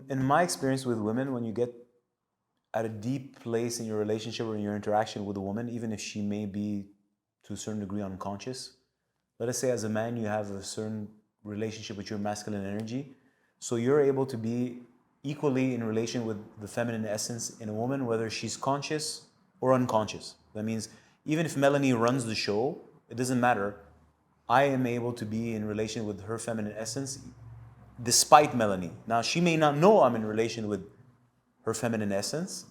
in my experience with women, when you get at a deep place in your relationship or in your interaction with a woman, even if she may be to a certain degree unconscious, let us say as a man you have a certain relationship with your masculine energy, so you're able to be equally in relation with the feminine essence in a woman, whether she's conscious or unconscious. That means even if Melanie runs the show, it doesn't matter. I am able to be in relation with her feminine essence despite Melanie. Now, she may not know I'm in relation with her feminine essence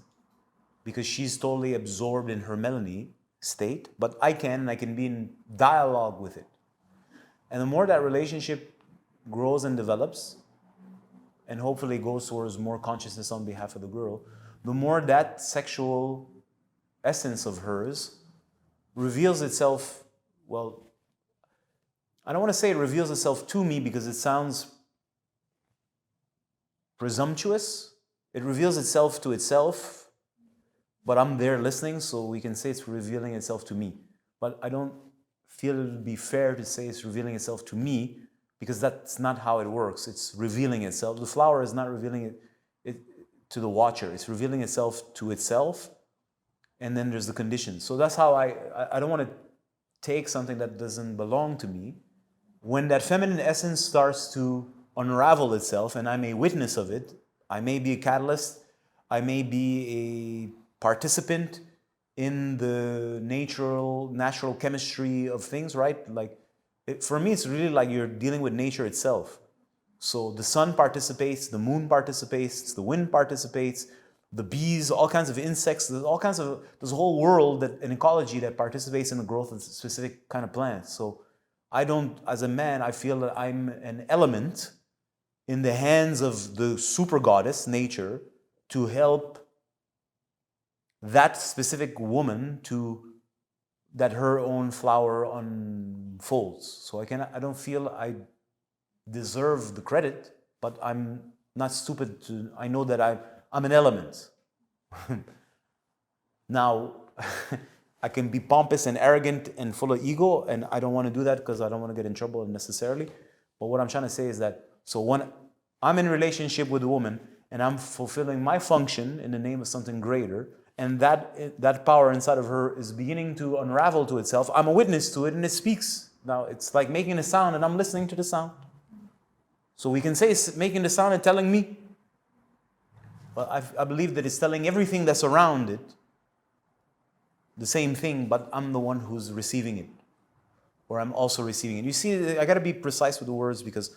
because she's totally absorbed in her Melanie state, but I can, and I can be in dialogue with it. And the more that relationship grows and develops, and hopefully goes towards more consciousness on behalf of the girl, the more that sexual essence of hers reveals itself, well, I don't want to say it reveals itself to me because it sounds presumptuous. It reveals itself to itself, but I'm there listening, so we can say it's revealing itself to me. But I don't feel it would be fair to say it's revealing itself to me because that's not how it works. It's revealing itself. The flower is not revealing it to the watcher. It's revealing itself to itself, and then there's the conditions. So that's how I don't want to take something that doesn't belong to me. When that feminine essence starts to unravel itself, and I'm a witness of it, I may be a catalyst, I may be a participant in the natural chemistry of things, right? Like, for me, it's really like you're dealing with nature itself. So the sun participates, the moon participates, the wind participates, the bees, all kinds of insects, there's a whole world, an ecology that participates in the growth of specific kind of plants. So I don't, as a man, I feel that I'm an element in the hands of the super goddess, nature, to help that specific woman that her own flower unfolds. So I don't feel I deserve the credit, but I'm not stupid I know that I'm an element. Now, I can be pompous and arrogant and full of ego, and I don't want to do that because I don't want to get in trouble necessarily. But what I'm trying to say is that, so when I'm in relationship with a woman and I'm fulfilling my function in the name of something greater, and that power inside of her is beginning to unravel to itself, I'm a witness to it and it speaks. Now, it's like making a sound and I'm listening to the sound. So we can say it's making the sound and telling me. But I believe that it's telling everything that's around it the same thing, but I'm the one who's receiving it. Or I'm also receiving it. You see, I got to be precise with the words because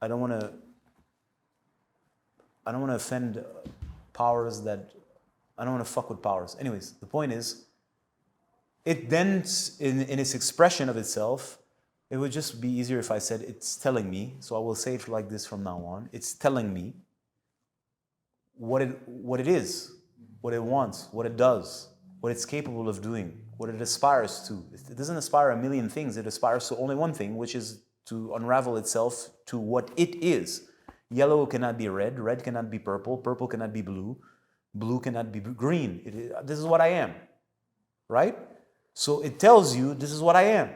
I don't want to offend powers that, I don't want to fuck with powers. Anyways, the point is, it then, in its expression of itself, it would just be easier if I said it's telling me. So I will say it like this from now on. It's telling me what it is, what it wants, what it does, what it's capable of doing, what it aspires to. It doesn't aspire a million things. It aspires to only one thing, which is to unravel itself to what it is. Yellow cannot be red, red cannot be purple, purple cannot be blue, blue cannot be green. This is what I am, right? So it tells you this is what I am.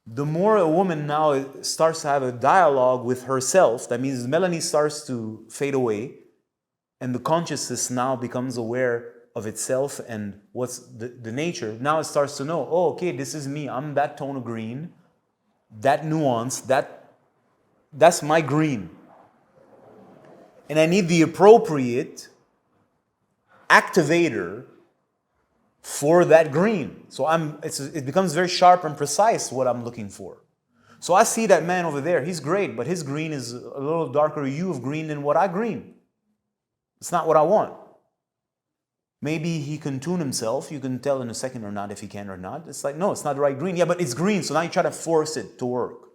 The more a woman now starts to have a dialogue with herself, that means Melanie starts to fade away, and the consciousness now becomes aware of itself and what's the nature. Now it starts to know, oh, okay, this is me. I'm that tone of green, that nuance, that's my green. And I need the appropriate activator for that green. So it becomes very sharp and precise what I'm looking for. So I see that man over there, he's great, but his green is a little darker hue of green than what I green. It's not what I want. Maybe he can tune himself. You can tell in a second or not if he can or not. It's like, no, it's not the right green. Yeah, but it's green, so now you try to force it to work.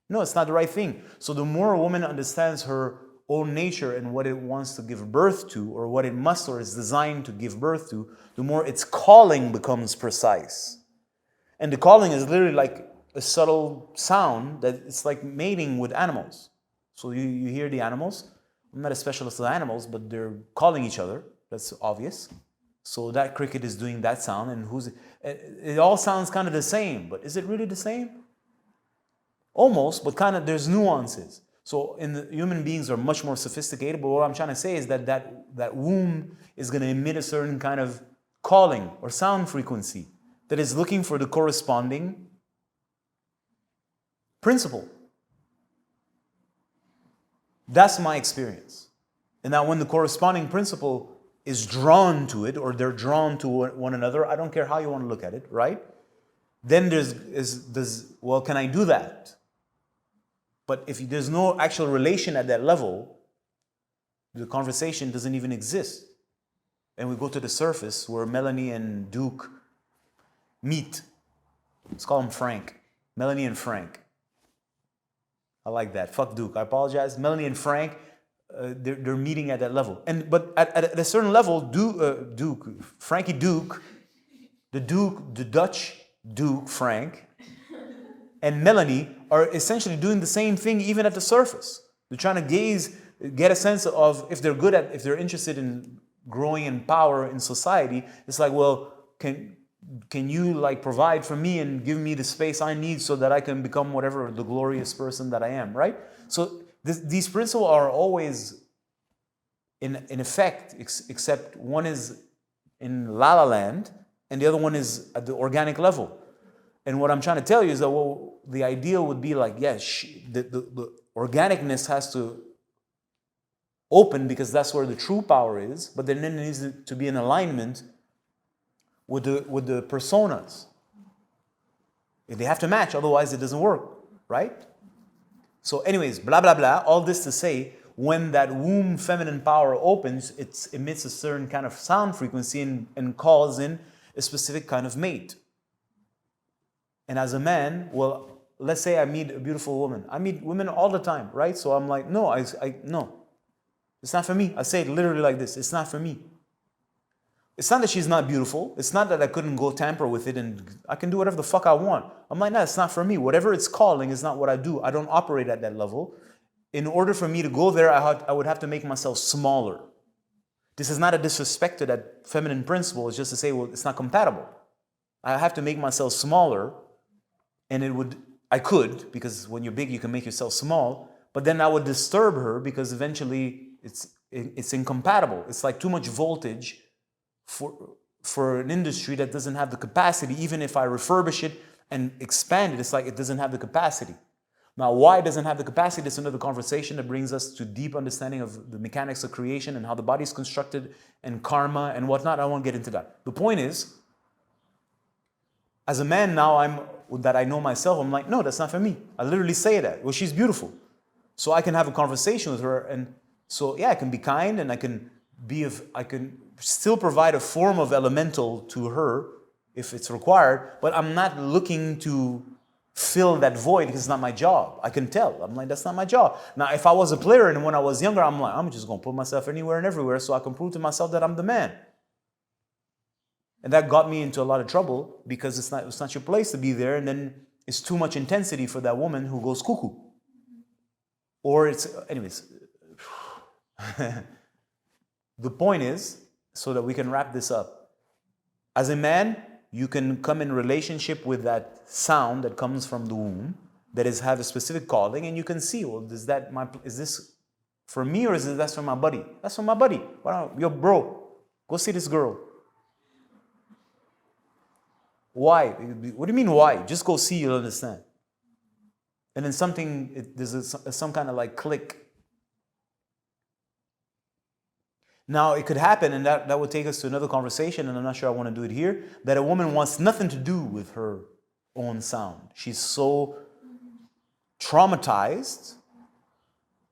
No, it's not the right thing. So the more a woman understands her own nature and what it wants to give birth to, or what it must or is designed to give birth to, the more its calling becomes precise. And the calling is literally like a subtle sound that it's like mating with animals. So you hear the animals. I'm not a specialist of animals, but they're calling each other. That's obvious. So that cricket is doing that sound, and it all sounds kind of the same, but is it really the same? Almost, but kind of there's nuances. So human beings are much more sophisticated, but what I'm trying to say is that womb is going to emit a certain kind of calling or sound frequency that is looking for the corresponding principle. That's my experience. And now when the corresponding principle is drawn to it, or they're drawn to one another, I don't care how you want to look at it, right? Then well, can I do that? But if there's no actual relation at that level, the conversation doesn't even exist. And we go to the surface where Melanie and Duke meet. Let's call him Frank. Melanie and Frank. I like that. Fuck Duke. I apologize. Melanie and Frank, they're meeting at that level. But at a certain level, Frankie Duke, the Dutch Duke, Frank, and Melanie are essentially doing the same thing even at the surface. They're trying to get a sense of if they're interested in growing in power in society. It's like, well, can you like provide for me and give me the space I need so that I can become whatever the glorious person that I am, right? So these principles are always in effect, except one is in La La Land and the other one is at the organic level. And what I'm trying to tell you is that, well, the ideal would be like, yes, the organicness has to open because that's where the true power is, but then it needs to be in alignment with the personas. They have to match, otherwise it doesn't work, right? So anyways, blah, blah, blah, all this to say, when that womb feminine power opens, it emits a certain kind of sound frequency and calls in a specific kind of mate. And as a man, well, let's say I meet a beautiful woman. I meet women all the time, right? So I'm like, no, no. It's not for me. I say it literally like this. It's not for me. It's not that she's not beautiful. It's not that I couldn't go tamper with it and I can do whatever the fuck I want. I'm like, no, it's not for me. Whatever it's calling is not what I do. I don't operate at that level. In order for me to go there, I would have to make myself smaller. This is not a disrespect to that feminine principle. It's just to say, well, it's not compatible. I have to make myself smaller, and I could, because when you're big, you can make yourself small, but then I would disturb her because eventually it's incompatible. It's like too much voltage for an industry that doesn't have the capacity. Even if I refurbish it and expand it, it's like it doesn't have the capacity. Now, why it doesn't have the capacity? That's another conversation that brings us to deep understanding of the mechanics of creation and how the body is constructed and karma and whatnot. I won't get into that. The point is, as a man now, that I know myself, I'm like, no, that's not for me. I literally say that. Well, she's beautiful. So I can have a conversation with her. And so, yeah, I can be kind and I can still provide a form of elemental to her if it's required, but I'm not looking to fill that void because it's not my job. I can tell. I'm like, that's not my job. Now, if I was a player and when I was younger, I'm like, I'm just going to put myself anywhere and everywhere so I can prove to myself that I'm the man. And that got me into a lot of trouble because it's not your place to be there, and then it's too much intensity for that woman who goes cuckoo. Or anyways. The point is, so that we can wrap this up, as a man, you can come in relationship with that sound that comes from the womb, that have a specific calling, and you can see, well, is this for me or is that for my buddy? That's for my buddy. Yo, bro, go see this girl. Why? What do you mean why? Just go see, you'll understand. And then there's some kind of like click. Now, it could happen, and that would take us to another conversation, and I'm not sure I want to do it here, that a woman wants nothing to do with her own sound. She's so traumatized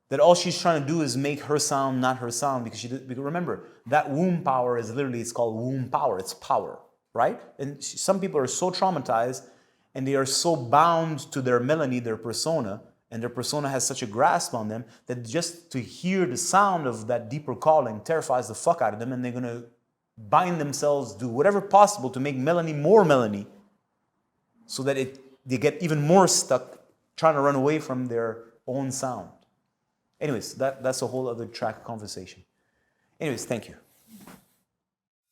that all she's trying to do is make her sound not her sound, because remember, that womb power it's called womb power. It's power, right? And some people are so traumatized, and they are so bound to their melody, their persona, and their persona has such a grasp on them that just to hear the sound of that deeper calling terrifies the fuck out of them, and they're going to bind themselves, do whatever possible to make melody more melody, so that they get even more stuck trying to run away from their own sound. Anyways, that's a whole other track of conversation. Anyways, thank you.